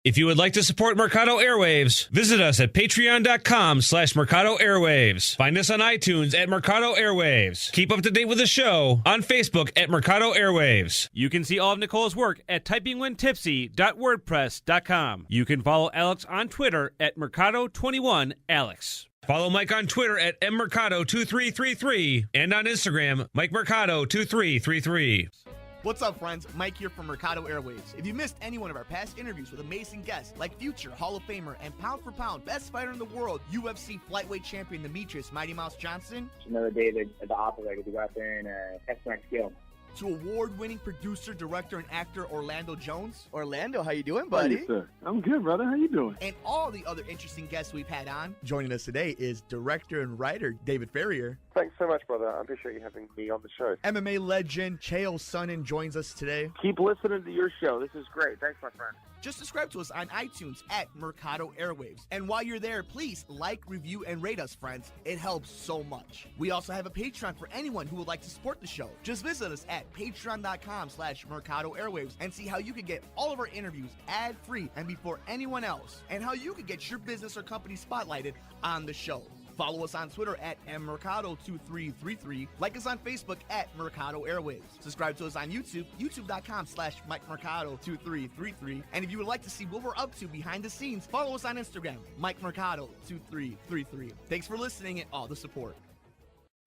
If you would like to support Mercado Airwaves, visit us at patreon.com/Mercado Airwaves. Find us on iTunes at Mercado Airwaves. Keep up to date with the show on Facebook at Mercado Airwaves. You can see all of Nicole's work at typingwhentipsy.wordpress.com. You can follow Alex on Twitter at Mercado21Alex. Follow Mike on Twitter at mmercado2333 and on Instagram, MikeMercado2333. What's up, friends? Mike here from Mercado Airwaves. If you missed any one of our past interviews with amazing guests like future Hall of Famer and pound for pound best fighter in the world, UFC flyweight champion Demetrius Mighty Mouse Johnson, another day at the office, I get to go out there and test my skill. to award-winning producer, director, and actor Orlando Jones. Orlando, how you doing, buddy? Hey, sir. I'm good, brother. How you doing? And all the other interesting guests we've had on. Joining us today is director and writer David Ferrier. Thanks so much, brother. I appreciate you having me on the show. MMA legend Chael Sonnen joins us today. Keep listening to your show. This is great. Thanks, my friend. Just subscribe to us on iTunes at Mercado Airwaves. And while you're there, please like, review, and rate us, friends. It helps so much. We also have a Patreon for anyone who would like to support the show. Just visit us at patreon.com/Mercado Airwaves and see how you can get all of our interviews ad-free and before anyone else, and how you can get your business or company spotlighted on the show. Follow us on Twitter at mmercado2333. Like us on Facebook at Mercado Airwaves. Subscribe to us on YouTube, youtube.com/MikeMercado2333. And if you would like to see what we're up to behind the scenes, follow us on Instagram, MikeMercado2333. Thanks for listening and all the support.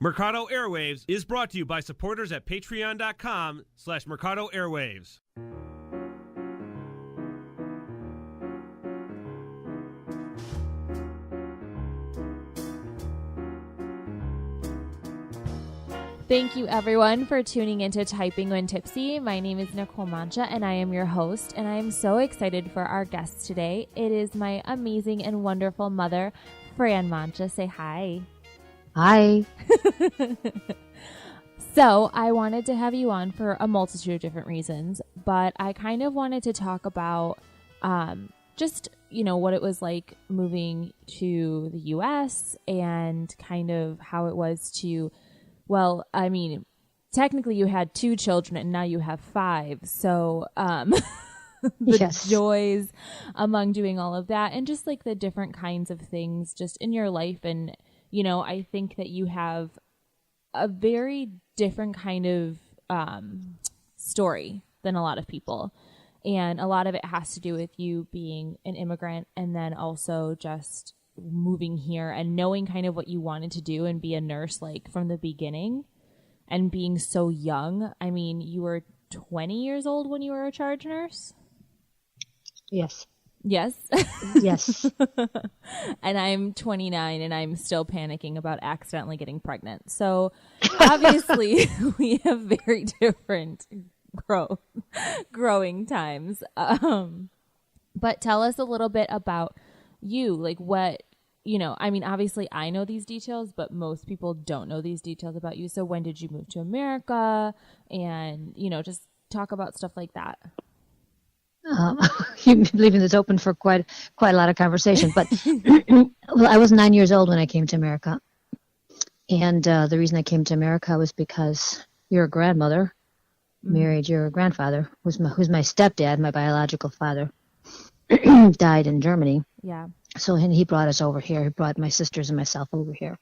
Mercado Airwaves is brought to you by supporters at patreon.com/Mercado Airwaves. Thank you, everyone, for tuning into Typing When Tipsy. My name is Nicole Mancha, and I am your host, and I am so excited for our guest today. It is my amazing and wonderful mother, Fran Mancha. Say hi. Hi. So I wanted to have you on for a multitude of different reasons, but I kind of wanted to talk about just, what it was like moving to the U.S. and kind of how it was to... Well, I mean, technically you had 2 children and now you have 5. So the yes. joys among doing all of that and just like the different kinds of things just in your life. And, I think that you have a very different kind of story than a lot of people. And a lot of it has to do with you being an immigrant and then also just moving here and knowing kind of what you wanted to do and be a nurse like from the beginning and being so young. I mean, you were 20 years old when you were a charge nurse? Yes. Yes. Yes. And I'm 29 and I'm still panicking about accidentally getting pregnant. So obviously we have very different growing times. But tell us a little bit about you, like what, obviously I know these details, but most people don't know these details about you. So when did you move to America? And, just talk about stuff like that. You're leaving this open for quite a lot of conversation, but well, I was 9 years old when I came to America. And the reason I came to America was because your grandmother married your grandfather, who's my stepdad, my biological father, died in Germany. Yeah. So he brought us over here. He brought my sisters and myself over here.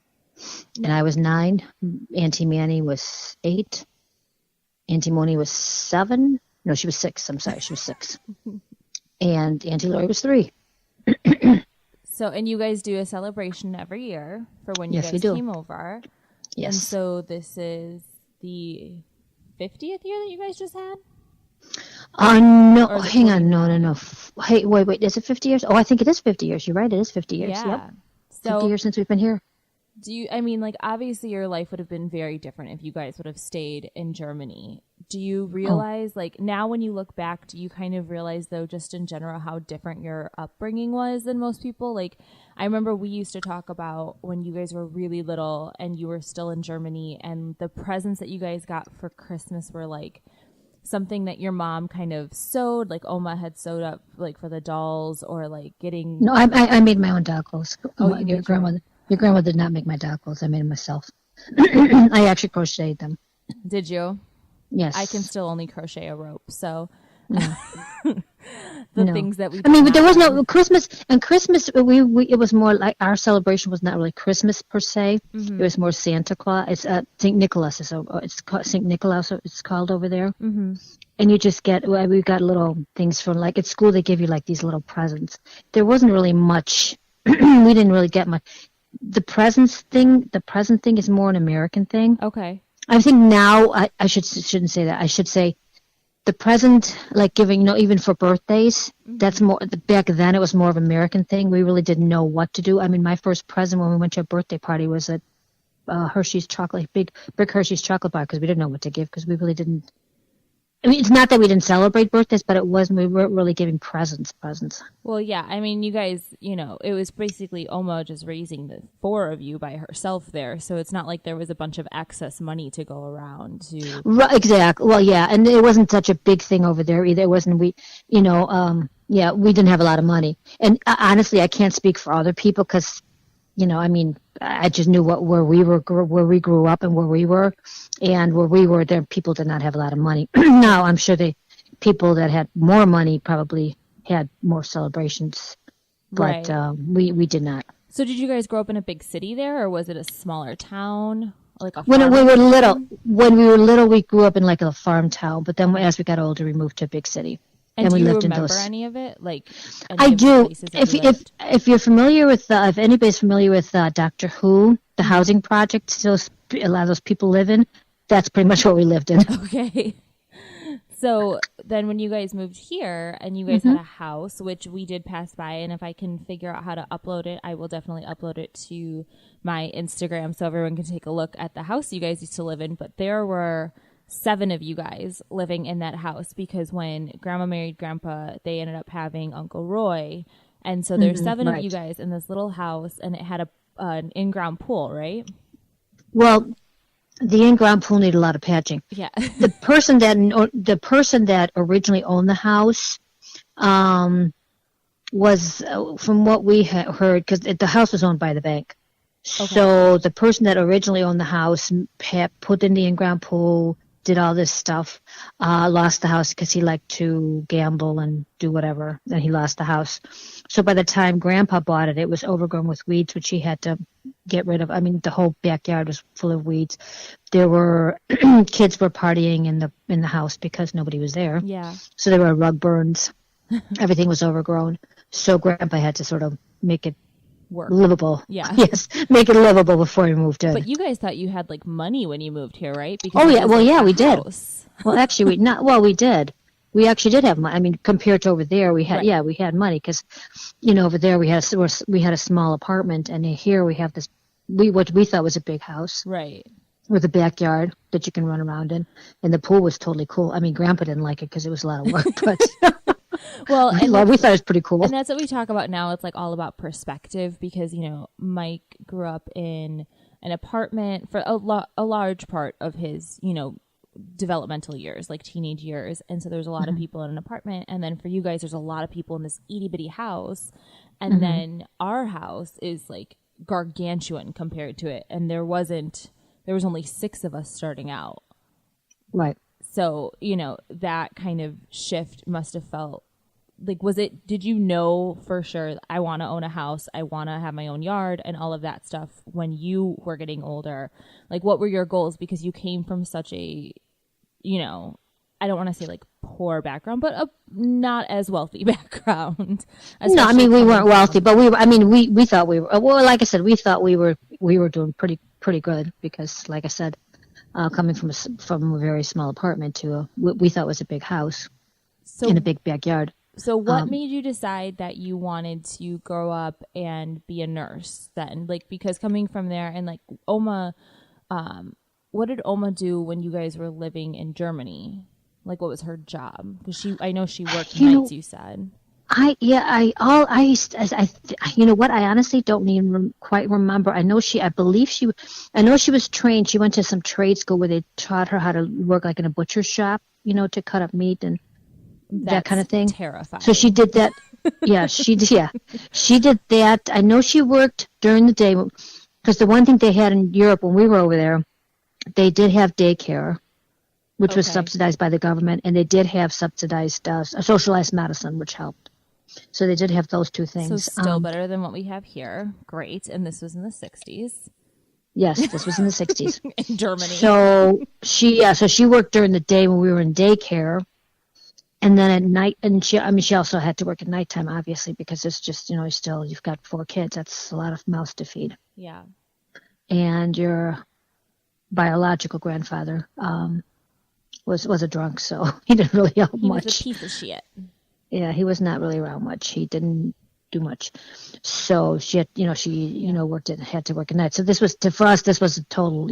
And I was 9. Auntie Manny was 8. Auntie Moni was 7. No, she was 6. I'm sorry, she was 6. And Auntie Lori was 3. So, and you guys do a celebration every year for when you guys came over. Yes. And so this is the 50th year that you guys just had? No, hang on. No. Hey, wait. Is it 50 years? Oh, I think it is 50 years. You're right. It is 50 years. Yeah. Yep. So, 50 years since we've been here. Obviously your life would have been very different if you guys would have stayed in Germany. Do you realize, now when you look back, do you kind of realize, though, just in general, how different your upbringing was than most people? Like, I remember we used to talk about when you guys were really little and you were still in Germany, and the presents that you guys got for Christmas were, something that your mom kind of sewed, like Oma had sewed up, for the dolls, or, getting... No, I made my own doll clothes. Oh, your grandmother did not make my doll clothes. I made them myself. I actually crocheted them. Did you? Yes. I can still only crochet a rope, so... the things that we. I mean, but there was no Christmas, and Christmas. We it was more like our celebration was not really Christmas per se. It was more Santa Claus. It's Saint Nicholas. It's called Saint Nicholas. It's called over there. Mm-hmm. And you just get. We got little things from like at school. They give you like these little presents. There wasn't really much. We didn't really get much. The present thing is more an American thing. Okay. I think now I shouldn't say that. I should say the present, like giving, even for birthdays, that's more, back then it was more of an American thing. We really didn't know what to do. I mean, my first present when we went to a birthday party was a Hershey's chocolate, big Hershey's chocolate bar, because we didn't know what to give, because we really didn't. I mean, it's not that we didn't celebrate birthdays, but we weren't really giving presents. Well, yeah. I mean, you guys, it was basically Oma just raising the four of you by herself there. So it's not like there was a bunch of excess money to go around to. Right, exactly. Well, yeah. And it wasn't such a big thing over there either. It wasn't, we didn't have a lot of money. And honestly, I can't speak for other people because, I mean, I just knew where we grew up and where we were. And where we were, there people did not have a lot of money. Now, I'm sure the people that had more money probably had more celebrations, but right. We did not. So did you guys grow up in a big city there, or was it a smaller town? Like when we were little, we grew up in like a farm town, but then as we got older, we moved to a big city. And do we you lived remember in those... any of it? Like I do. If you're familiar with, if anybody's familiar with Doctor Who, the housing project, a lot of those people live in, that's pretty much what we lived in. Okay. So then when you guys moved here and you guys had a house, which we did pass by, and if I can figure out how to upload it, I will definitely upload it to my Instagram so everyone can take a look at the house you guys used to live in. But there were 7 of you guys living in that house, because when Grandma married Grandpa, they ended up having Uncle Roy. And so there's 7 of you guys in this little house, and it had an in-ground pool, right? Well, the in-ground pool needed a lot of patching. Yeah. The person that originally owned the house was, from what we had heard, because the house was owned by the bank. Okay. So the person that originally owned the house put in the in-ground pool, did all this stuff, lost the house because he liked to gamble and do whatever, and he lost the house. So by the time Grandpa bought it, it was overgrown with weeds, which he had to get rid of. I mean, the whole backyard was full of weeds. There were kids were partying in the house because nobody was there. Yeah. So there were rug burns. Everything was overgrown. So Grandpa had to sort of make it work. Livable. Yeah. Yes. Make it livable before we moved in. But you guys thought you had like money when you moved here, right? Because we did. Well, actually, we did. We actually did have money. I mean, compared to over there, we had, right. We had money because, over there we had a small apartment, and here we have this, what we thought was a big house. Right. With a backyard that you can run around in. And the pool was totally cool. I mean, Grandpa didn't like it because it was a lot of work, but well, we thought it was pretty cool. And that's what we talk about now. It's like all about perspective, because, Mike grew up in an apartment for a large part of his, developmental years, like teenage years. And so there's a lot of people in an apartment. And then for you guys, there's a lot of people in this itty bitty house. And then our house is like gargantuan compared to it. And there was only 6 of us starting out. Right. So, that kind of shift must have felt like, did you know for sure, I want to own a house, I want to have my own yard and all of that stuff when you were getting older? Like, what were your goals? Because you came from such a, I don't want to say like poor background, but a not as wealthy background. No, I mean, we weren't wealthy, but we thought we were, well, like I said, we thought we were doing pretty good because, like I said, coming from a very small apartment to we thought was a big house in a big backyard. So what made you decide that you wanted to grow up and be a nurse then? Like, because coming from there, and like Oma, what did Oma do when you guys were living in Germany? Like, what was her job? Because I know she worked nights, you said. I honestly don't even quite remember. I know she was trained. She went to some trade school where they taught her how to work like in a butcher's shop, to cut up meat and that kind of thing. Terrifying. So she did that. Yeah, she did that. I know she worked during the day, because the one thing they had in Europe when we were over there, they did have daycare, which was Okay. subsidized by the government, and they did have subsidized socialized medicine, which helped. So they did have those two So things. still better than what we have here. Great. And this was in the 60s Yes, this was in the 60s. in Germany. So she worked during the day when we were in daycare, and then at night, and she also had to work at nighttime, obviously, because it's just, still, you've got 4 kids. That's a lot of mouths to feed. Yeah. And your biological grandfather was a drunk, so he didn't really help He much. was a piece of shit. Yeah, he was not really around much. He didn't do much. So she had, had to work at night. So for us, this was a total,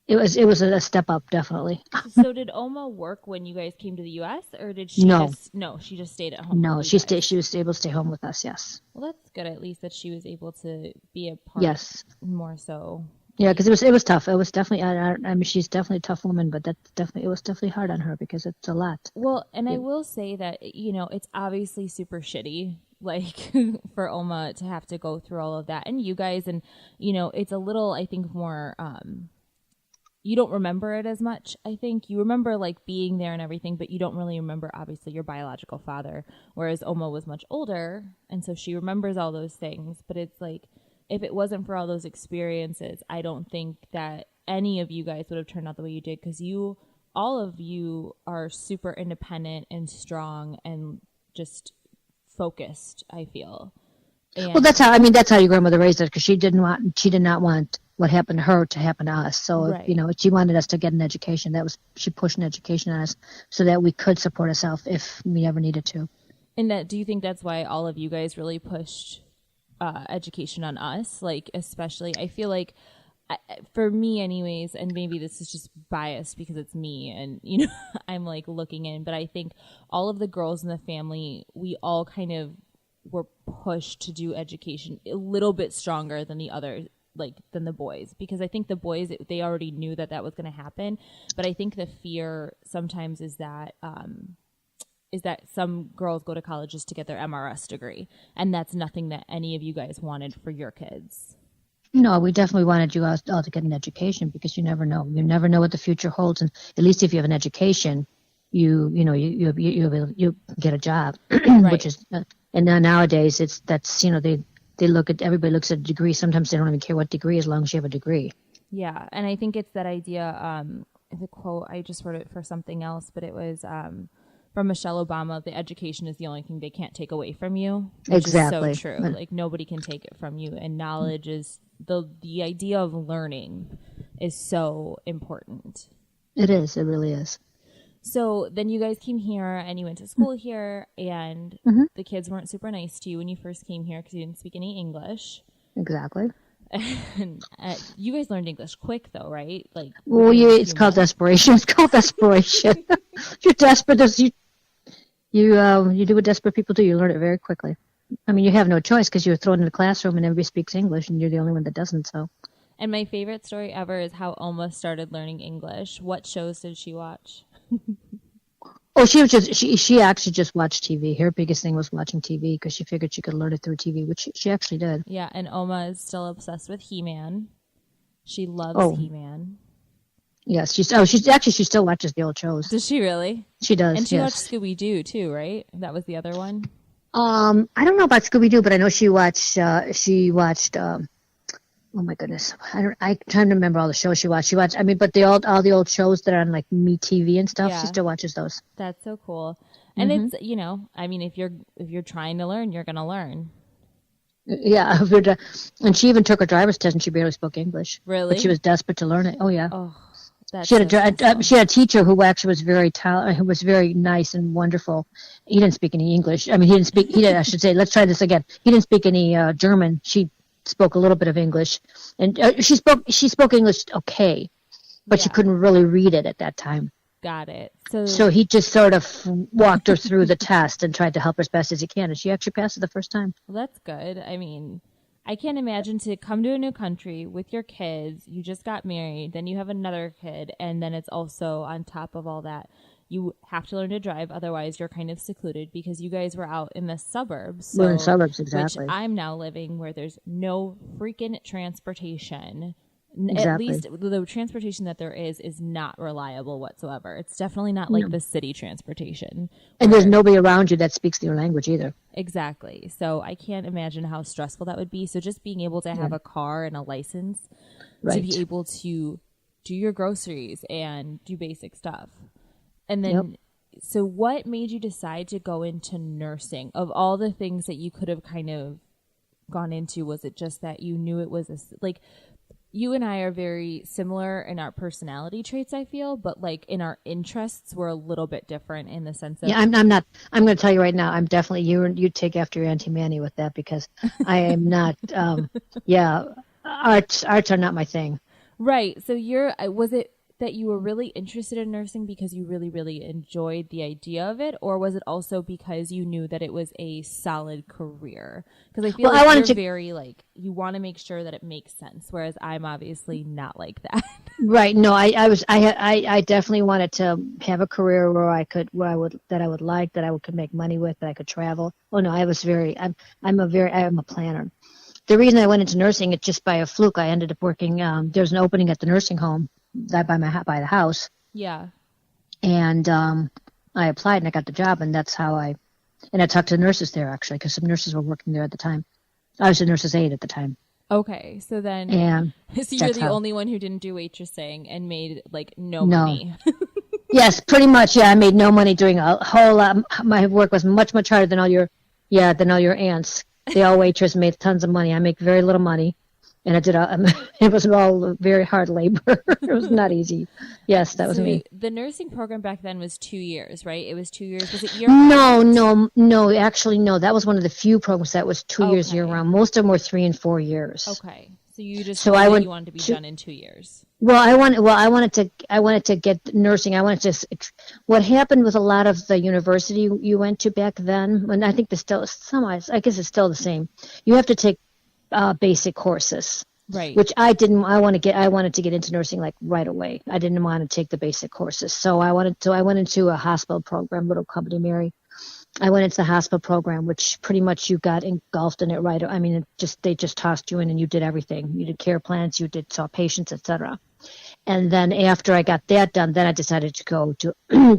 it was a step up, definitely. So did Oma work when you guys came to the U.S. or did she No. she just stayed at home? No, with you guys? she was able to stay home with us, yes. Well, that's good at least that she was able to be a part. Yes. More so. Yeah, because it was tough. It was definitely, I mean, she's definitely a tough woman, but it was definitely hard on her because it's a lot. Well, and I will say that, it's obviously super shitty, like, for Oma to have to go through all of that. And you guys, and, it's a little, I think, more, you don't remember it as much, I think. You remember, like, being there and everything, but you don't really remember, obviously, your biological father, whereas Oma was much older, and so she remembers all those things. But it's like, if it wasn't for all those experiences, I don't think that any of you guys would have turned out the way you did, because all of you are super independent and strong and just focused, I feel. And Well, that's how your grandmother raised us, because she did not want what happened to her to happen to us. So, Right. She wanted us to get an education. She pushed an education on us so that we could support ourselves if we ever needed to. And do you think that's why all of you guys really pushed education on us? Like, especially, I feel like, for me anyways, and maybe this is just biased because it's me and, I'm like looking in, but I think all of the girls in the family, we all kind of were pushed to do education a little bit stronger than the others, like than the boys, because I think the boys, they already knew that was going to happen. But I think the fear sometimes is that some girls go to college just to get their MRS degree, and that's nothing that any of you guys wanted for your kids. No, we definitely wanted you all to get an education, because you never know. You never know what the future holds, and at least if you have an education, you get a job, Right. which is and now nowadays everybody looks at a degree. Sometimes they don't even care what degree, as long as you have a degree. Yeah, and I think it's that idea. The quote, I just wrote it for something else, but it was from Michelle Obama: "The education is the only thing they can't take away from you." Which Exactly. is so true. Like, nobody can take it from you, and knowledge is the idea of learning is so important. It is. It really is. So then you guys came here and you went to school here, and the kids weren't super nice to you when you first came here because you didn't speak any English. Exactly. And you guys learned English quick, though, right? Like, Well, it's called desperation. It's called desperation. You're desperate. You do what desperate people do. You learn it very quickly. I mean, you have no choice, because you're thrown in the classroom and everybody speaks English, and you're the only one that doesn't. So. And my favorite story ever is how Oma started learning English. What shows did she watch? Oh, she actually just watched TV. Her biggest thing was watching TV, because she figured she could learn it through TV, which she actually did. Yeah, and Oma is still obsessed with He-Man. She loves He-Man. Yes, she still watches the old shows. Does she really? She does. And she yes. watched Scooby-Doo too, right? That was the other one. I don't know about Scooby-Doo, but I know she watched. Oh my goodness, I'm trying to remember all the shows she watched. I mean, but all the old shows that are on like Me TV and stuff. Yeah. She still watches those. That's so cool. And it's, I mean, if you're trying to learn, you're gonna learn. Yeah, and she even took her driver's test, and she barely spoke English. Really? But she was desperate to learn it. Oh yeah. Oh, that's She had so she had a teacher who actually was who was very nice and wonderful. He didn't speak any English. I mean, I should say, let's try this again. He didn't speak any German. She spoke a little bit of English, and she spoke English okay, but she couldn't really read it at that time. Got it. So he just sort of walked her through the test and tried to help her as best as he can, and she actually passed it the first time. Well, that's good. I mean, I can't imagine to come to a new country with your kids. You just got married, then you have another kid, and then it's also on top of all that, you have to learn to drive. Otherwise, you're kind of secluded, because you guys were out in the suburbs. So, We're in the suburbs, exactly. Which I'm now living, where there's no freaking transportation At Exactly. least the transportation that there is not reliable whatsoever. It's definitely not like the city transportation. And there's where- nobody around you that speaks your language either. Exactly. So I can't imagine how stressful that would be. So just being able to have a car and a license to Right. be able to do your groceries and do basic stuff. And then, Yep. so what made you decide to go into nursing? Of all the things that you could have kind of gone into, was it just that you knew it was like, you and I are very similar in our personality traits, I feel, but like in our interests, we're a little bit different in the sense of. Yeah, I'm not. I'm going to tell you right now. I'm definitely you take after your Auntie Manny with that, because I am not. Yeah, arts are not my thing. Right. So was it that you were really interested in nursing because you really, really enjoyed the idea of it? Or was it also because you knew that it was a solid career? Because I feel Well, like I wanted you're to- very like, you want to make sure that it makes sense. Whereas I'm obviously not like that. Right. No, I definitely wanted to have a career where I could like, that I could make money with, that I could travel. Oh no, I am a planner. The reason I went into nursing, it's just by a fluke. I ended up working. There's an opening at the nursing home that by the house, Yeah. and I applied and I got the job, and that's how I talked to the nurses there actually, because some nurses were working there at the time. I was a nurse's aide at the time. Okay. So then, And so you're that's the how- only one who didn't do waitressing and made like no No. money. Yes, pretty much. Yeah, I made no money doing a whole lot. My work was much harder than all your aunts. They all waitress made tons of money. I make very little money, and it was all very hard labor. It was not easy. Yes, that was So me. the nursing program back then was 2 years, right? It was 2 years. Was it year No. Actually, no. That was one of the few programs that was 2 years Okay. year round. Most of them were 3 and 4 years. Okay. So you just So knew I that went you wanted to be to- done in 2 years. I wanted to get nursing. What happened with a lot of the university you went to back then, and I think there's still I guess it's still the same. You have to take basic courses, Right. which I didn't. I wanted to get into nursing like right away. I didn't want to take the basic courses, so I went into a hospital program, little company, Mary. I went into the hospital program, which pretty much you got engulfed in it right. I mean, they just tossed you in and you did everything. You did care plans, saw patients, etc. And then after I got that done, then I decided to go to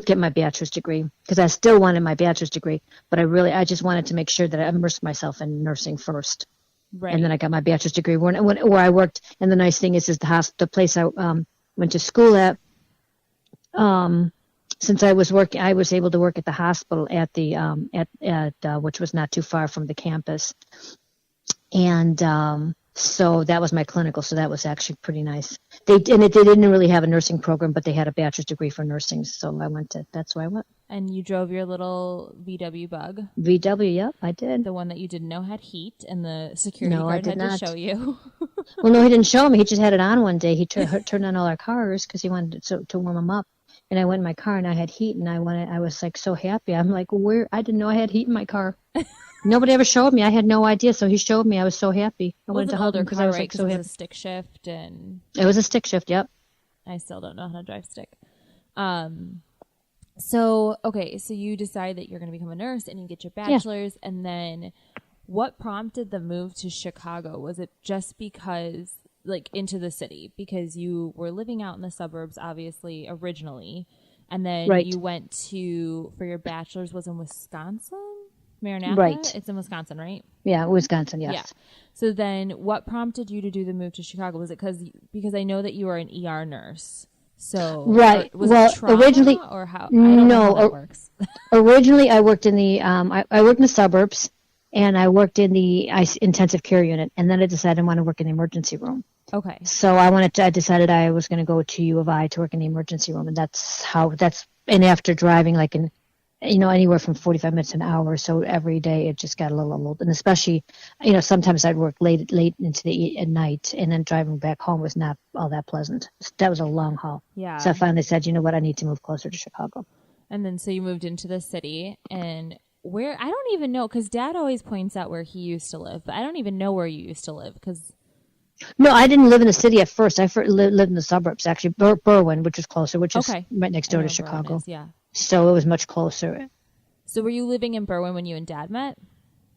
get my bachelor's degree, because I still wanted my bachelor's degree, but I just wanted to make sure that I immersed myself in nursing first. Right. And then I got my bachelor's degree where I worked. And the nice thing is the place I went to school at. Since I was working, I was able to work at the hospital at the which was not too far from the campus, and so that was my clinical. So that was actually pretty nice. They didn't really have a nursing program, but they had a bachelor's degree for nursing. So that's where I went. And you drove your little VW bug, VW, yep, I did. the one that you didn't know had heat, and the security No, I guard did had not. to show you. Well, no, he didn't show me. He just had it on one day. He turned on all our cars because he wanted to warm them up. And I went in my car and I had heat, and I was like so happy. I'm like, I didn't know I had heat in my car. Nobody ever showed me. I had no idea. So he showed me. I was so happy. I wanted to hug him because I was like so it was happy. a stick shift, and It was a stick shift. Yep. I still don't know how to drive stick. So you decide that you're going to become a nurse and you get your bachelor's, and then what prompted the move to Chicago? Was it just because, like, into the city, because you were living out in the suburbs, obviously, originally, and then Right. you went for your bachelor's was in Wisconsin? Maranatha? Right. It's in Wisconsin, right? Yeah, Wisconsin. Yes. Yeah. So then what prompted you to do the move to Chicago? Was it because I know that you are an ER nurse. So Right. was Well, it trauma, originally- or how? I don't know how that works. Originally, I worked in the I worked in the suburbs, and I worked in the intensive care unit, and then I decided I want to work in the emergency room. Okay. So I decided I was going to go to U of I to work in the emergency room, and and after driving like anywhere from 45 minutes to an hour, so every day it just got a little old, and especially, sometimes I'd work late into at night, and then driving back home was not all that pleasant. That was a long haul. Yeah. So I finally said, you know what, I need to move closer to Chicago. And then so you moved into the city, and where, I don't even know, because Dad always points out where he used to live, but I don't even know where you used to live, because No, I didn't live in the city at first. I lived in the suburbs, actually, Berwyn, which is closer, which is Okay. right next I door know to where Berwyn Chicago. is, yeah. So it was much closer. So were you living in Berwyn when you and Dad met?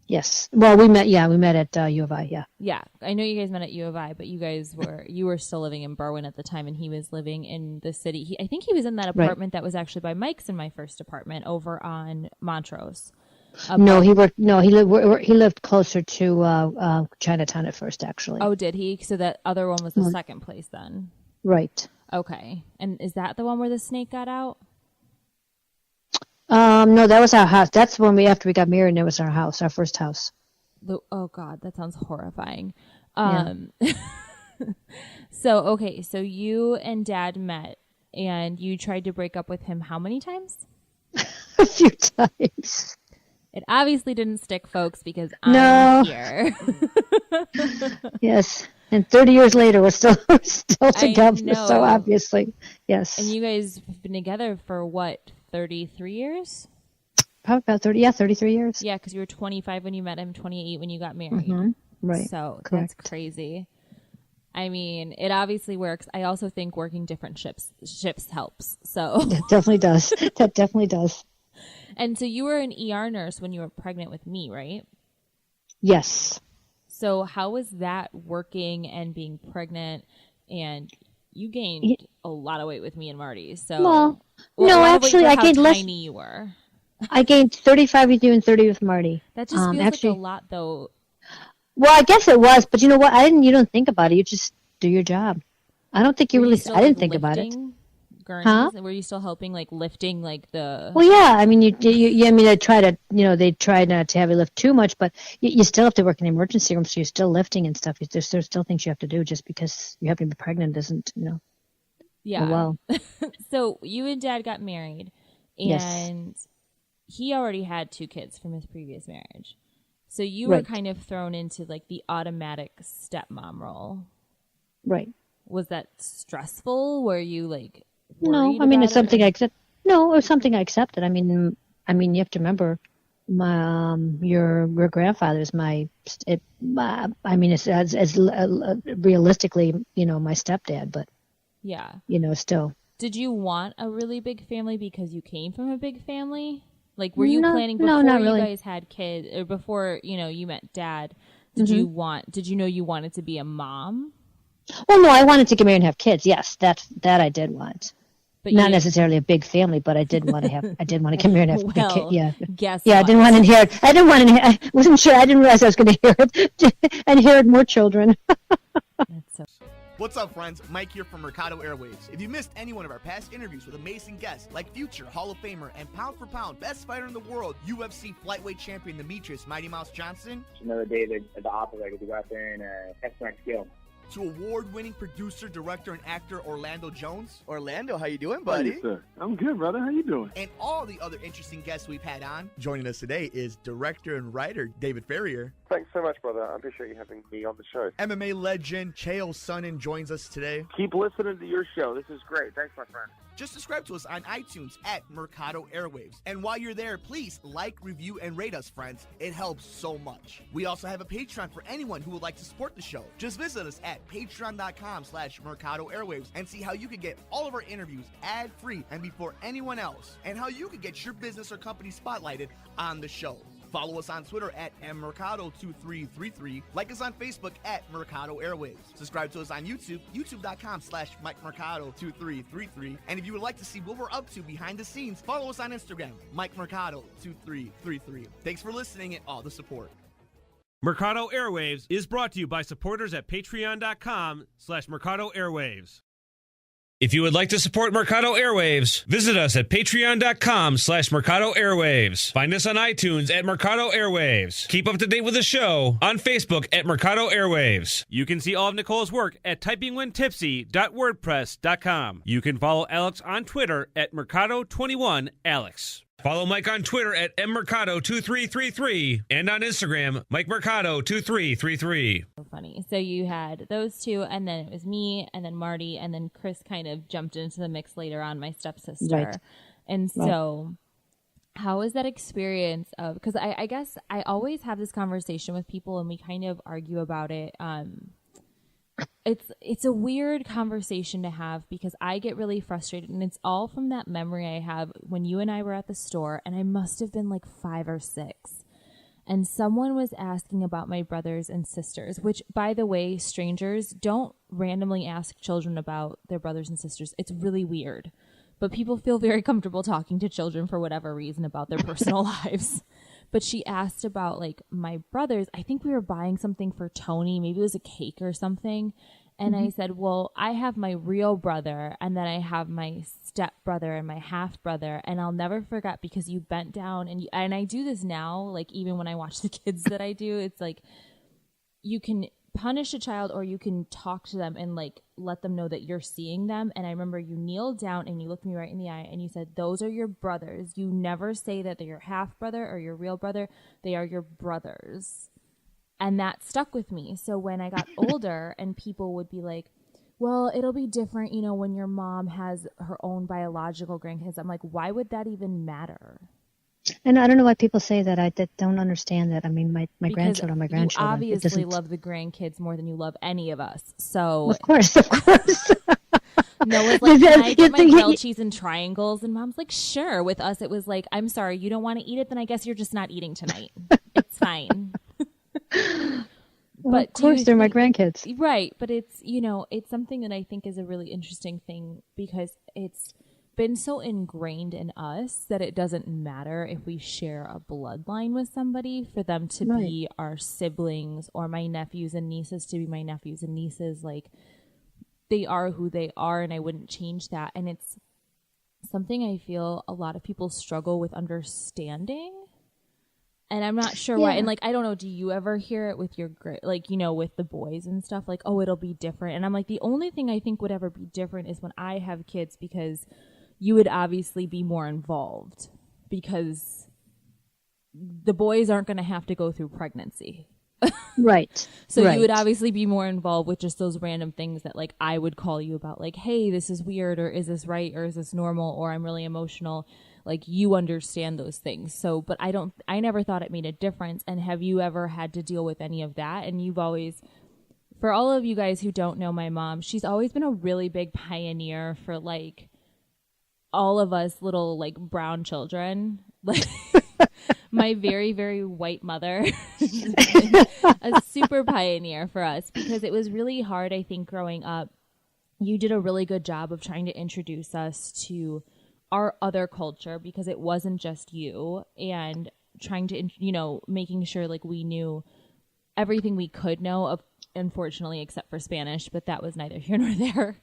Yes. Well, we met at U of I, yeah. Yeah, I know you guys met at U of I, but you were still living in Berwyn at the time, and he was living in the city. I think he was in that apartment that was actually by Mike's in my first apartment over on Montrose. He lived closer to Chinatown at first, actually. Oh, did he? So that other one was the second place then. Right. Okay. And is that the one where the snake got out? No, that was our house. That's when after we got married, and it was our house, our first house. Oh God, that sounds horrifying. Yeah. So you and Dad met, and you tried to break up with him how many times? A few times. It obviously didn't stick, folks, because I'm here. Yes. And 30 years later, we're still together. So obviously, yes. And you guys have been together for what, 33 years? Probably about 33 years. Yeah, because you were 25 when you met him, 28 when you got married. Mm-hmm. Right. So Correct. That's crazy. I mean, it obviously works. I also think working different shifts helps. So That definitely does. That definitely does. And so you were an ER nurse when you were pregnant with me, right? Yes. So how was that working and being pregnant? And you gained a lot of weight with me and Marty. So no, actually, I gained less. How tiny you were. I gained 35 with you and 30 with Marty. That just feels like a lot, though. Well, I guess it was, but you know what? You don't think about it. You just do your job. I don't think I didn't think about it. Gurneys? Huh? Were you still helping, like lifting, like the? Well, yeah. I mean, I mean, they try not to have you lift too much, but you still have to work in the emergency room, so you're still lifting and stuff. There's still things you have to do. Just because you happen to be pregnant doesn't, Yeah. Oh, well. So you and Dad got married, and Yes. he already had 2 kids from his previous marriage. So you were kind of thrown into like the automatic stepmom role. Right. Was that stressful? Were you like? No, I mean it's something I accept. No, it was something I accepted. I mean, you have to remember, your grandfather is I mean, it's as realistically, my stepdad, but yeah, still. Did you want a really big family because you came from a big family? Like, were you planning before not you really. guys had kids, or before you met Dad? Did you know you wanted to be a mom? Well, no, I wanted to get married and have kids. Yes, that I did want. But not necessarily a big family, but I did want to get married and have a big kid. Yeah. Guess yeah, what? I wasn't sure. I didn't realize I was going to inherit more children. That's so. What's up, friends? Mike here from Mercado Airwaves. If you missed any one of our past interviews with amazing guests like future Hall of Famer and pound for pound best fighter in the world, UFC flyweight champion Demetrius Mighty Mouse Johnson, Another day at the operator to go out there and test my skill. to award-winning producer, director, and actor Orlando Jones, Orlando, how you doing, buddy? Hey, sir. I'm good, brother. How you doing? and all the other interesting guests we've had on. Joining us today is director and writer David Ferrier. Thanks so much, brother. I appreciate you having me on the show. MMA legend Chael Sonnen joins us today. Keep listening to your show. This is great. Thanks, my friend. Just subscribe to us on iTunes at Mercado Airwaves. And while you're there, please like, review, and rate us, friends. It helps so much. We also have a Patreon for anyone who would like to support the show. Just visit us at patreon.com/Mercado Airwaves and see how you can get all of our interviews ad-free and before anyone else, and how you can get your business or company spotlighted on the show. Follow us on Twitter at mmercado2333. Like us on Facebook at Mercado Airwaves. Subscribe to us on YouTube, youtube.com/MikeMercado2333. And if you would like to see what we're up to behind the scenes, follow us on Instagram, MikeMercado2333. Thanks for listening and all the support. Mercado Airwaves is brought to you by supporters at patreon.com/Mercado Airwaves. If you would like to support Mercado Airwaves, visit us at patreon.com/Mercado Airwaves. Find us on iTunes at Mercado Airwaves. Keep up to date with the show on Facebook at Mercado Airwaves. You can see all of Nicole's work at typingwhentipsy.wordpress.com. You can follow Alex on Twitter at Mercado21Alex. Follow Mike on Twitter at mmercado2333 and on Instagram, MikeMercado2333. So funny. So you had those 2, and then it was me, and then Marty, and then Chris kind of jumped into the mix later on, my stepsister. Right. And so how was that experience of, because I guess I always have this conversation with people and we kind of argue about it. It's a weird conversation to have because I get really frustrated, and it's all from that memory I have when you and I were at the store, and I must have been like 5 or 6. and someone was asking about my brothers and sisters, which, by the way, strangers don't randomly ask children about their brothers and sisters. It's really weird. But people feel very comfortable talking to children for whatever reason about their personal lives. But she asked about, like, my brothers. I think we were buying something for Tony. Maybe it was a cake or something. And I said, well, I have my real brother, and then I have my stepbrother and my half brother. And I'll never forget, because you bent down, and I do this now, like, even when I watch the kids that I do, it's like you can punish a child or you can talk to them and, like, let them know that you're seeing them. And I remember you kneeled down and you looked me right in the eye and you said, those are your brothers. You never say that they're your half brother or your real brother. They are your brothers. And that stuck with me. So when I got older and people would be like, well, it'll be different, you know, when your mom has her own biological grandkids. I'm like, why would that even matter? And I don't know why people say that. I don't understand that. I mean, my grandchildren, my grandchildren. You obviously love the grandkids more than you love any of us. So of course. Noah's like, can I get my grilled cheese in triangles? And Mom's like, sure. With us, it was like, I'm sorry, you don't want to eat it? Then I guess you're just not eating tonight. It's fine. Well, of course, they're my grandkids. Right. But it's, you know, it's something that I think is a really interesting thing because it's been so ingrained in us that it doesn't matter if we share a bloodline with somebody for them to be our siblings or my nephews and nieces to be my nephews and nieces. Like, they are who they are, and I wouldn't change that. And it's something I feel a lot of people struggle with understanding. And I'm not sure why. And, like, I don't know, do you ever hear it with your, like, you know, with the boys and stuff? Like, oh, it'll be different. And I'm like, the only thing I think would ever be different is when I have kids, because you would obviously be more involved because the boys aren't going to have to go through pregnancy. Right. So you would obviously be more involved with just those random things that, like, I would call you about, like, hey, this is weird, or is this right, or is this normal, or I'm really emotional. Like, you understand those things. So, but I never thought it made a difference. And have you ever had to deal with any of that? And you've always, for all of you guys who don't know my mom, she's always been a really big pioneer for, like, all of us little, like, brown children. Like, my very, very white mother a super pioneer for us, because it was really hard, I think, growing up. You did a really good job of trying to introduce us to our other culture, because it wasn't just you, and trying to, you know, making sure, like, we knew everything we could know of, unfortunately, except for Spanish, but that was neither here nor there.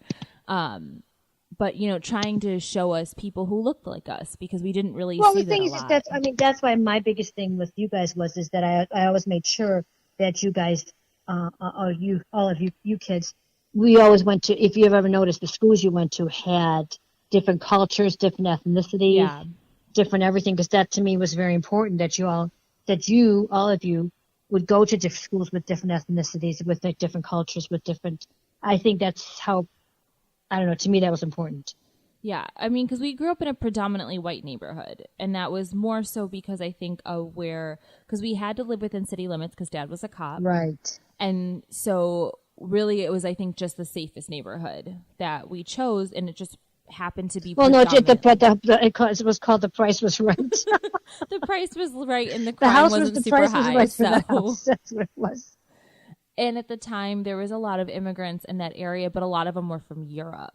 But, you know, trying to show us people who looked like us, because we didn't really see that a lot. Well, the thing is, that's why my biggest thing with you guys is that I always made sure that you guys, all of you kids, we always went to, if you've ever noticed, the schools you went to had different cultures, different ethnicities, different everything, because that to me was very important, that all of you would go to different schools with different ethnicities, with like, different cultures, with different, I think that's how, I don't know, to me that was important. Yeah, I mean, because we grew up in a predominantly white neighborhood, and that was more so because I think of because we had to live within city limits because Dad was a cop. Right. And so really it was, I think, just the safest neighborhood that we chose, and it just happened to be it was called The Price Was Right. The price was right, and the crime wasn't super high. Right, so that's what it was. And at the time, there was a lot of immigrants in that area, but a lot of them were from Europe.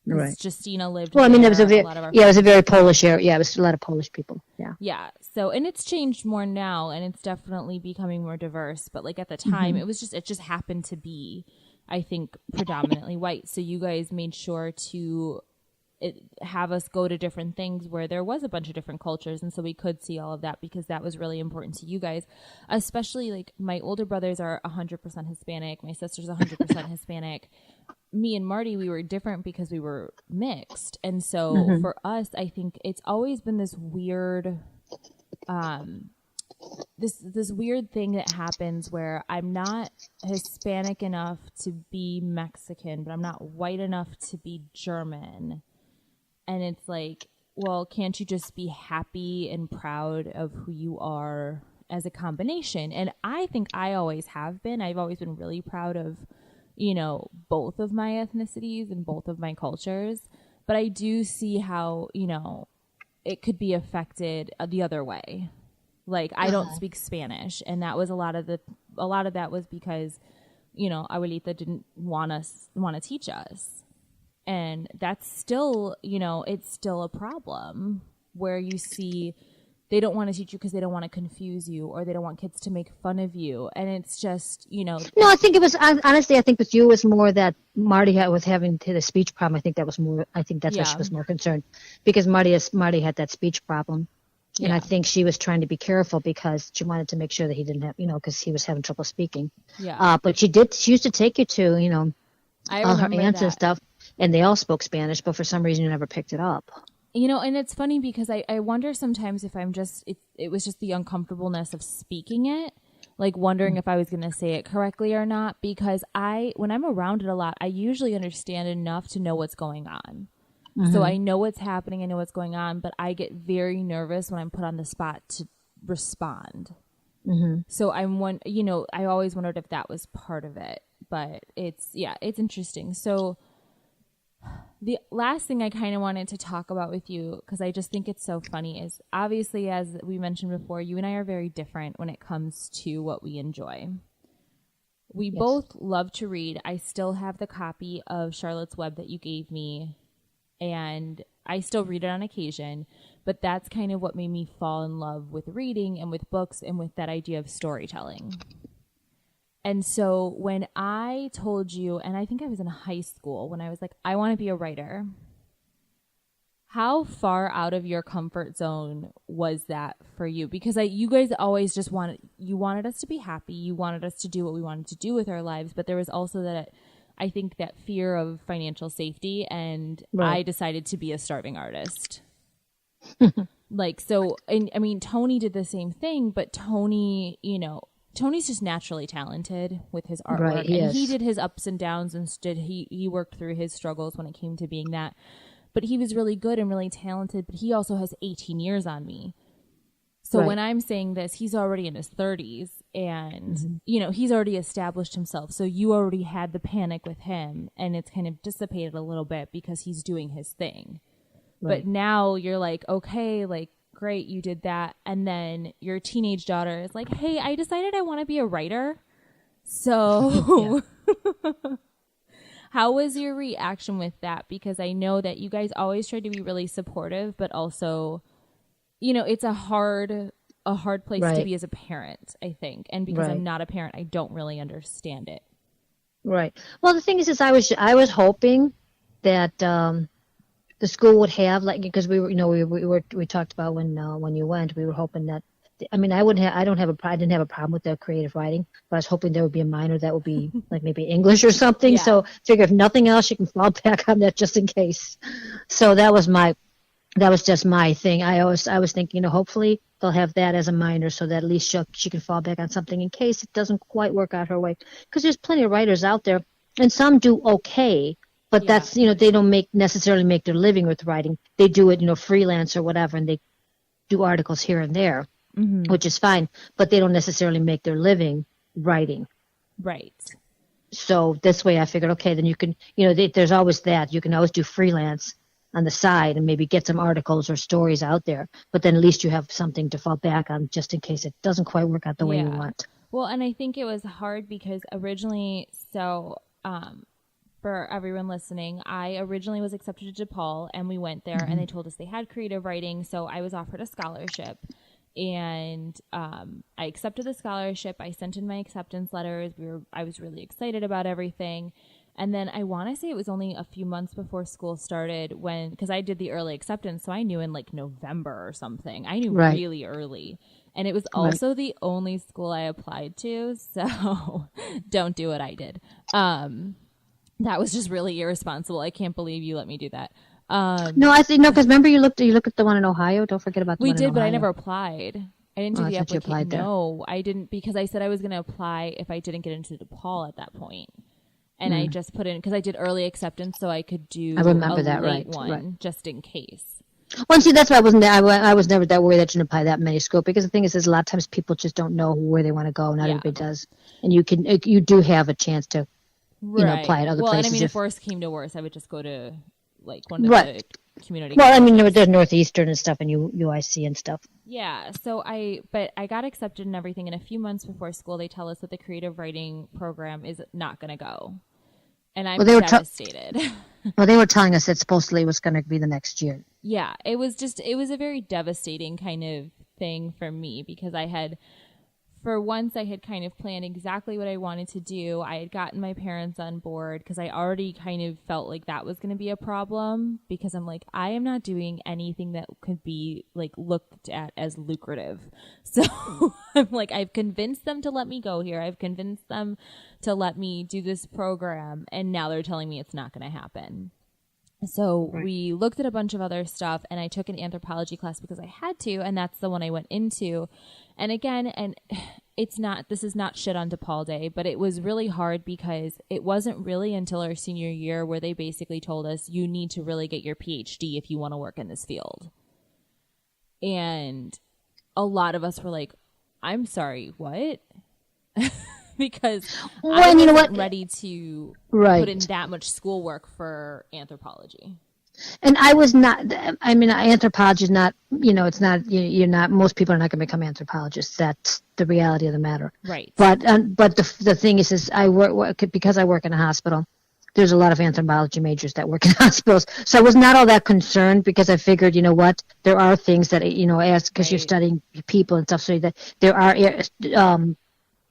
Right. Justina lived there. Well, I mean, it was it was a very Polish area. Yeah, it was a lot of Polish people. Yeah. Yeah. So, and it's changed more now, and it's definitely becoming more diverse. But like at the time, it just happened to be, I think, predominantly white. So you guys made sure to have us go to different things where there was a bunch of different cultures, and so we could see all of that, because that was really important to you guys. Especially, like, my older brothers are 100% Hispanic, my sister's 100% Hispanic. Me and Marty, we were different because we were mixed, and so for us, I think it's always been this weird this weird thing that happens where I'm not Hispanic enough to be Mexican, but I'm not white enough to be German. And it's like, well, can't you just be happy and proud of who you are as a combination? And I think I always have been. I've always been really proud of, you know, both of my ethnicities and both of my cultures. But I do see how, you know, it could be affected the other way. Like, I don't speak Spanish. And that was a lot of that was because, Abuelita didn't want to teach us. And that's still, it's still a problem where you see they don't want to teach you because they don't want to confuse you, or they don't want kids to make fun of you. And it's just, No, I think it was, honestly, I think with you it was more that Marty was having the speech problem. I think that's why she was more concerned, because Marty had that speech problem. And I think she was trying to be careful because she wanted to make sure that he didn't have, because he was having trouble speaking. Yeah. But she used to take you to, all her aunts and stuff, and they all spoke Spanish, but for some reason you never picked it up. And it's funny because I wonder sometimes if it was just the uncomfortableness of speaking it, like wondering if I was going to say it correctly or not, because when I'm around it a lot, I usually understand enough to know what's going on. Mm-hmm. So I know what's happening, I know what's going on, but I get very nervous when I'm put on the spot to respond. Mm-hmm. So I always wondered if that was part of it, but it's interesting. So the last thing I kind of wanted to talk about with you, because I just think it's so funny, is obviously, as we mentioned before, you and I are very different when it comes to what we enjoy. We both love to read. I still have the copy of Charlotte's Web that you gave me, and I still read it on occasion, but that's kind of what made me fall in love with reading and with books and with that idea of storytelling. And so when I told you, and I think I was in high school, when I was like, I want to be a writer, how far out of your comfort zone was that for you? Because you guys always just wanted us to be happy. You wanted us to do what we wanted to do with our lives, but there was also that, I think, that fear of financial safety, and I decided to be a starving artist. Tony did the same thing, but Tony's just naturally talented with his artwork. Right, and he did his ups and downs, and he worked through his struggles when it came to being that. But he was really good and really talented, but he also has 18 years on me. So when I'm saying this, he's already in his 30s, and, he's already established himself. So you already had the panic with him, and it's kind of dissipated a little bit because he's doing his thing. Right. But now you're like, okay, like, great, you did that. And then your teenage daughter is like, hey, I decided I want to be a writer. So how was your reaction with that? Because I know that you guys always try to be really supportive, but also, it's a hard place to be as a parent, I think. And because I'm not a parent, I don't really understand it. Right. Well, the thing is I was hoping that the school would have, like, because we talked about when you went, we were hoping that, I didn't have a problem with the creative writing, but I was hoping there would be a minor that would be like maybe English or something. Yeah. So figure if nothing else, you can fall back on that just in case. So that was just my thing. I was thinking, hopefully they'll have that as a minor, so that at least she can fall back on something in case it doesn't quite work out her way. Because there's plenty of writers out there, and some do okay, but that's, they don't necessarily make their living with writing. They do it, freelance or whatever, and they do articles here and there, which is fine, but they don't necessarily make their living writing. Right. So this way I figured, okay, then you can, there's always that. You can always do freelance on the side and maybe get some articles or stories out there, but then at least you have something to fall back on just in case it doesn't quite work out the way you want. Well, and I think it was hard because originally, for everyone listening, I originally was accepted to DePaul, and we went there, and they told us they had creative writing, so I was offered a scholarship, and I accepted the scholarship. I sent in my acceptance letters. I was really excited about everything. And then I want to say it was only a few months before school started because I did the early acceptance, so I knew in like November or something. I knew really early. And it was also the only school I applied to, so don't do what I did. That was just really irresponsible. I can't believe you let me do that. No, I think because remember you looked at the one in Ohio. Don't forget about the one in Ohio. We did, but I never applied. I didn't do the application. No, I didn't, because I said I was going to apply if I didn't get into DePaul at that point. And I just put in, because I did early acceptance, so I could do a late one just in case. Well, see, that's why I was never that worried that you didn't apply that many schools, because the thing is a lot of times people just don't know where they want to go. Not everybody does, and you do have a chance to apply at other places. And I mean, if worse came to worse, I would just go to like one of the community. Well, I mean, there's Northeastern and stuff and UIC and stuff. Yeah, so I got accepted and everything, and a few months before school, they tell us that the creative writing program is not going to go. And I'm devastated. Well, they were telling us that supposedly it was going to be the next year. Yeah, it was a very devastating kind of thing for me because for once I had kind of planned exactly what I wanted to do. I had gotten my parents on board because I already kind of felt like that was going to be a problem because I'm like, I am not doing anything that could be like looked at as lucrative. So I'm like, I've convinced them to let me go here. I've convinced them to let me do this program. And now they're telling me it's not going to happen. So we looked at a bunch of other stuff and I took an anthropology class because I had to, and that's the one I went into. And again, this is not shit on DePaul Day, but it was really hard because it wasn't really until our senior year where they basically told us you need to really get your PhD if you want to work in this field. And a lot of us were like, I'm sorry, what? Because I wasn't ready to put in that much schoolwork for anthropology. And I was not, I mean, anthropology is not, it's not, you're not, most people are not going to become anthropologists. That's the reality of the matter. Right. But the thing is because I work in a hospital, there's a lot of anthropology majors that work in hospitals. So I was not all that concerned because I figured, you know what, there are things that, because you're studying people and stuff, so that there are,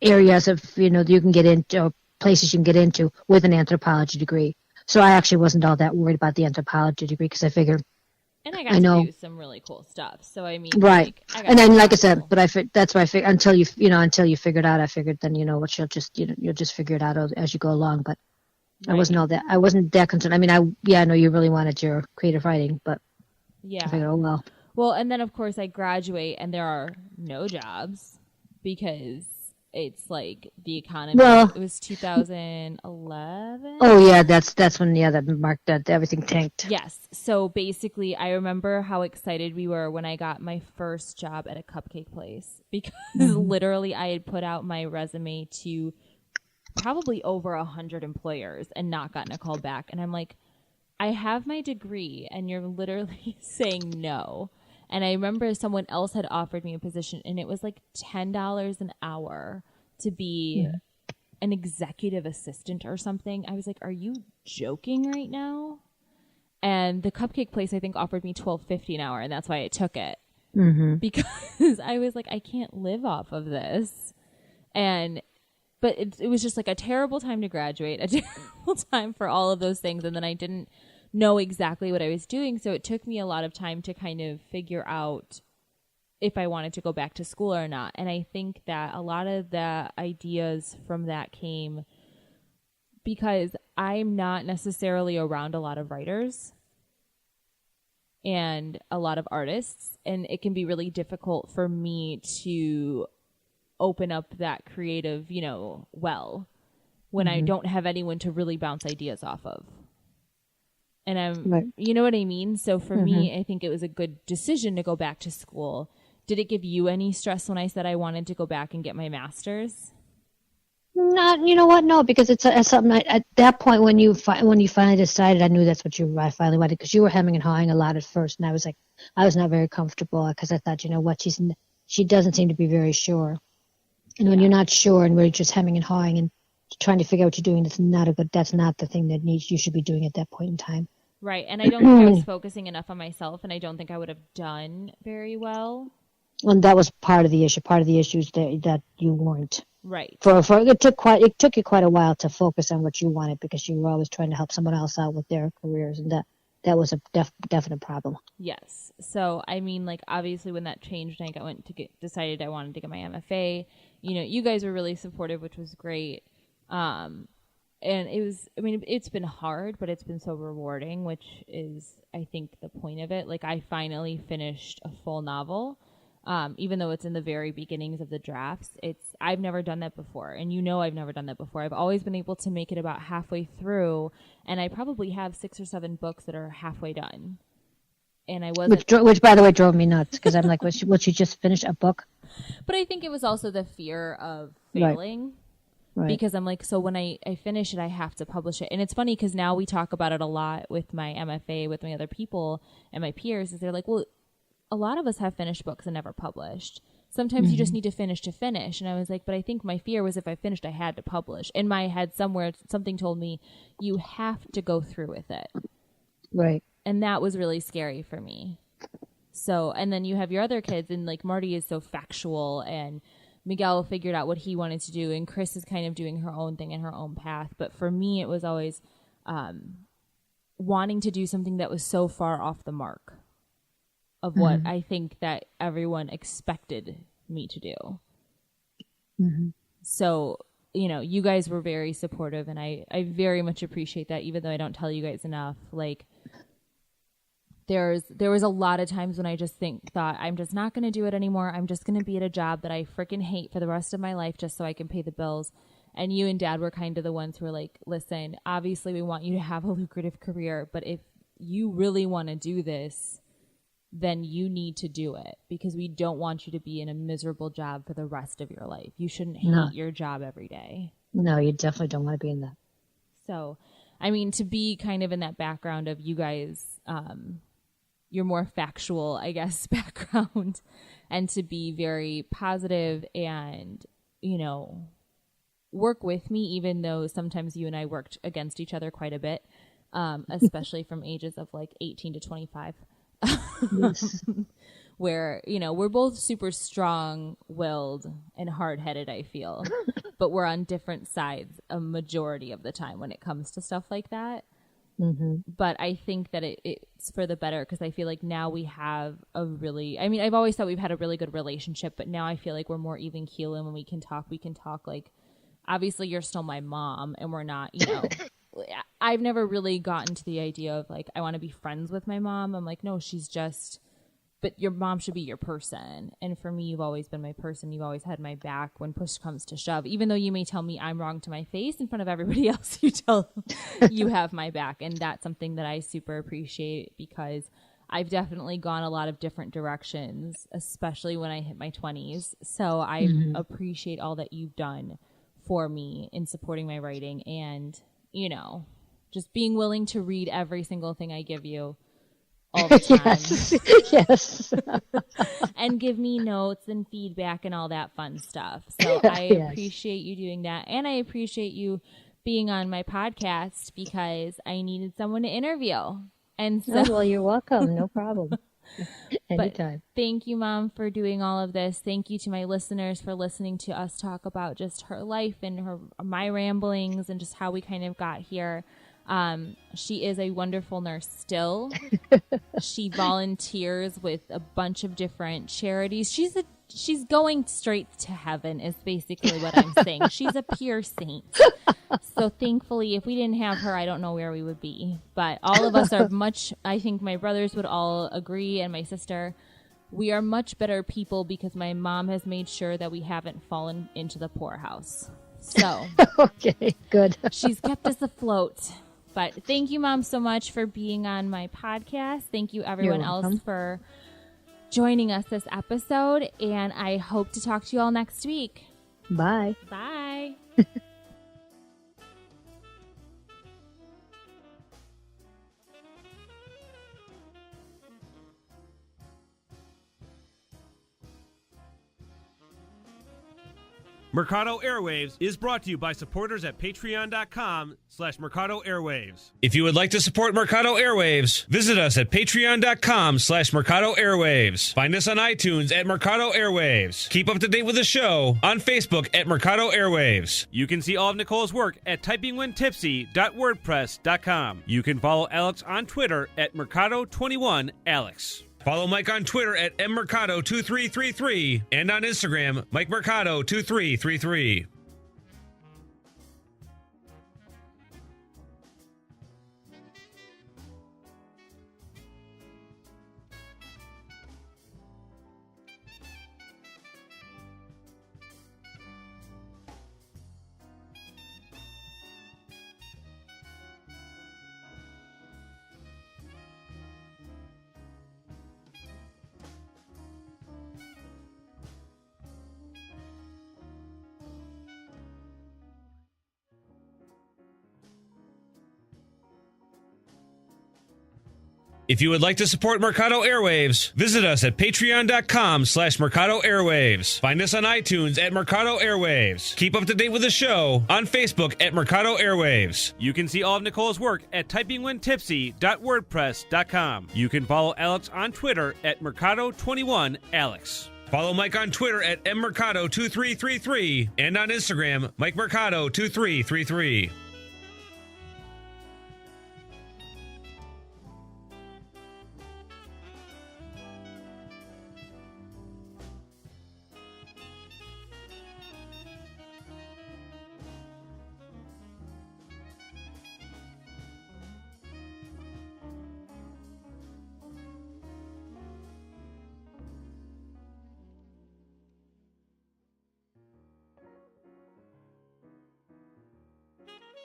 areas of, you can get into, or places you can get into with an anthropology degree. So I actually wasn't all that worried about the anthropology degree because I figured. And I got to do some really cool stuff. So I mean, right. And then, like I said, but that's why I figured until you figured out, I figured then what you'll just figure it out as you go along. But I wasn't that concerned. I mean, I know you really wanted your creative writing, but I figured, oh well. Well, and then of course I graduate and there are no jobs because it's like the economy. Well, it was 2011. Oh yeah, that's when that everything tanked. Yes. So basically, I remember how excited we were when I got my first job at a cupcake place because literally I had put out my resume to probably over 100 employers and not gotten a call back. And I'm like, I have my degree, and you're literally saying no. And I remember someone else had offered me a position, and it was like $10 an hour to be an executive assistant or something. I was like, are you joking right now? And the cupcake place, I think, offered me $12.50 an hour, and that's why I took it. Because I was like, I can't live off of this. But it was just like a terrible time to graduate, a terrible time for all of those things. And then I didn't know exactly what I was doing. So it took me a lot of time to kind of figure out if I wanted to go back to school or not. And I think that a lot of the ideas from that came because I'm not necessarily around a lot of writers and a lot of artists. And it can be really difficult for me to open up that creative, well, when I don't have anyone to really bounce ideas off of. And you know what I mean? So for me, I think it was a good decision to go back to school. Did it give you any stress when I said I wanted to go back and get my master's? Not, you know what? No, because it's something at that point when you finally decided, I knew that's what I finally wanted, because you were hemming and hawing a lot at first, and I was like, I was not very comfortable because I thought, you know what, she doesn't seem to be very sure, and when you're not sure and we're just hemming and hawing and trying to figure out what you're doing, that's not the thing that you should be doing at that point in time. Right, and I don't think I was focusing enough on myself, and I don't think I would have done very well. And that was part of the issue. Part of the issue is that you weren't. Right. It took you quite a while to focus on what you wanted, because you were always trying to help someone else out with their careers, and that was a definite problem. Yes. So I mean, like, obviously when that changed and I decided I wanted to get my MFA, you guys were really supportive, which was great. And it's been hard, but it's been so rewarding, which is, I think, the point of it. Like, I finally finished a full novel. Even though it's in the very beginnings of the drafts, I've never done that before. And I've never done that before. I've always been able to make it about halfway through, and I probably have 6 or 7 books that are halfway done. And I wasn't... Which by the way, drove me nuts, because I'm like, will she just finish a book? But I think it was also the fear of failing. Right. Right. Because I'm like, so when I finish it, I have to publish it. And it's funny because now we talk about it a lot with my MFA, with my other people and my peers, is they're like, well, a lot of us have finished books and never published. Sometimes you just need to finish. And I was like, but I think my fear was if I finished, I had to publish. In my head somewhere, something told me, you have to go through with it. Right. And that was really scary for me. So, and then you have your other kids, and like Marty is so factual, and Miguel figured out what he wanted to do, and Chris is kind of doing her own thing in her own path. But for me, it was always wanting to do something that was so far off the mark of what I think that everyone expected me to do. So, you know, you guys were very supportive, and I very much appreciate that, even though I don't tell you guys enough. Like, there was a lot of times when I just thought, I'm just not going to do it anymore. I'm just going to be at a job that I freaking hate for the rest of my life just so I can pay the bills. And you and Dad were kind of the ones who were like, listen, obviously we want you to have a lucrative career, but if you really want to do this, then you need to do it, because we don't want you to be in a miserable job for the rest of your life. You shouldn't hate your job every day. No, you definitely don't want to be in that. So, I mean, to be kind of in that background of you guys, your more factual, I guess, background, and to be very positive and, you know, work with me, even though sometimes you and I worked against each other quite a bit, especially from ages of like 18 to 25, where, you know, we're both super strong-willed and hard-headed, I feel, but we're on different sides a majority of the time when it comes to stuff like that. But I think that it's for the better, because I feel like now we have I've always thought we've had a really good relationship, but now I feel like we're more even keel, and when we can talk like, obviously you're still my mom, and we're not, you know, I've never really gotten to the idea of like, I want to be friends with my mom. I'm like, no, she's just, but your mom should be your person. And for me, you've always been my person. You've always had my back when push comes to shove. Even though you may tell me I'm wrong to my face in front of everybody else, you have my back. And that's something that I super appreciate, because I've definitely gone a lot of different directions, especially when I hit my 20s. So I appreciate all that you've done for me in supporting my writing, and, you know, just being willing to read every single thing I give you all the time. Yes. And give me notes and feedback and all that fun stuff. So I appreciate you doing that. And I appreciate you being on my podcast, because I needed someone to interview. And so, well, you're welcome. No problem. Anytime. But thank you, Mom, for doing all of this. Thank you to my listeners for listening to us talk about just her life and my ramblings and just how we kind of got here. She is a wonderful nurse still. She volunteers with a bunch of different charities. She's going straight to heaven is basically what I'm saying. She's a pure saint. So thankfully, if we didn't have her, I don't know where we would be. But all of us are I think my brothers would all agree, and my sister, we are much better people because my mom has made sure that we haven't fallen into the poorhouse. So okay, good. She's kept us afloat. But thank you, Mom, so much for being on my podcast. Thank you, everyone else, for joining us this episode. And I hope to talk to you all next week. Bye. Bye. Mercado Airwaves is brought to you by supporters at patreon.com/Mercado Airwaves. If you would like to support Mercado Airwaves, visit us at patreon.com/Mercado Airwaves. Find us on iTunes at Mercado Airwaves. Keep up to date with the show on Facebook at Mercado Airwaves. You can see all of Nicole's work at typingwhentipsy.wordpress.com. You can follow Alex on Twitter at Mercado21Alex. Follow Mike on Twitter at mmercado2333 and on Instagram, MikeMercado2333. If you would like to support Mercado Airwaves, visit us at patreon.com/Mercado Airwaves. Find us on iTunes at Mercado Airwaves. Keep up to date with the show on Facebook at Mercado Airwaves. You can see all of Nicole's work at typingwhentipsy.wordpress.com. You can follow Alex on Twitter at Mercado21Alex. Follow Mike on Twitter at mmercado2333 and on Instagram, MikeMercado2333.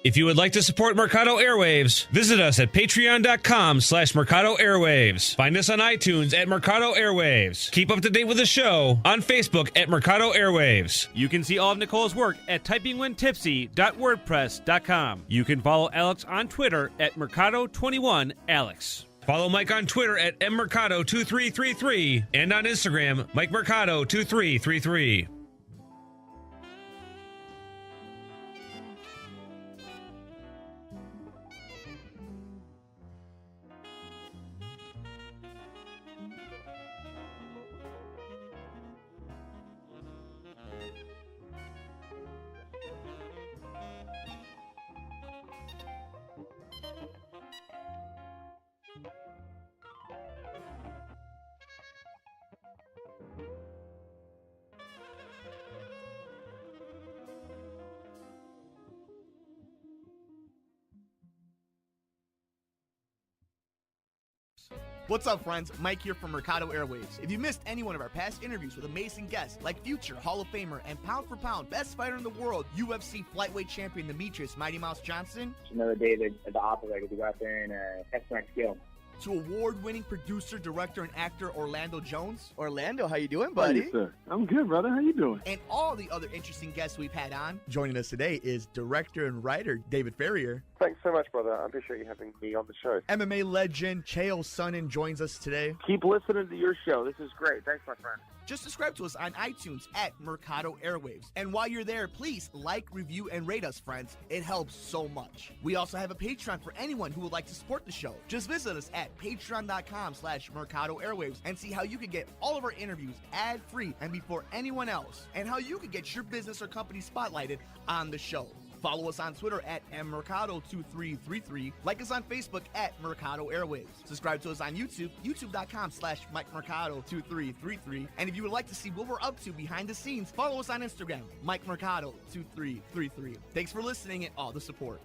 If you would like to support Mercado Airwaves, visit us at patreon.com/Mercado Airwaves. Find us on iTunes at Mercado Airwaves. Keep up to date with the show on Facebook at Mercado Airwaves. You can see all of Nicole's work at typingwhentipsy.wordpress.com. You can follow Alex on Twitter at Mercado21Alex. Follow Mike on Twitter at mmercado2333 and on Instagram, MikeMercado2333. What's up, friends? Mike here from Mercado Airwaves. If you missed any one of our past interviews with amazing guests like future Hall of Famer and pound for pound best fighter in the world, UFC flyweight champion Demetrius Mighty Mouse Johnson, It's another day at the operator to go out there and test my skill. to award-winning producer, director, and actor Orlando Jones, Orlando, how you doing, How buddy? you, Sir? I'm good, brother. How you doing? and all the other interesting guests we've had on. Joining us today is director and writer David Ferrier. Thanks so much, brother. I appreciate you having me on the show. MMA legend Chael Sonnen joins us today. Keep listening to your show. This is great. Thanks, my friend. Just subscribe to us on iTunes at Mercado Airwaves. And while you're there, please like, review, and rate us, friends. It helps so much. We also have a Patreon for anyone who would like to support the show. Just visit us at patreon.com/Mercado Airwaves and see how you can get all of our interviews ad-free and before anyone else, and how you can get your business or company spotlighted on the show. Follow us on Twitter at mmercado2333. Like us on Facebook at Mercado Airwaves. Subscribe to us on YouTube, youtube.com/MikeMercado2333. And if you would like to see what we're up to behind the scenes, follow us on Instagram, MikeMercado2333. Thanks for listening and all the support.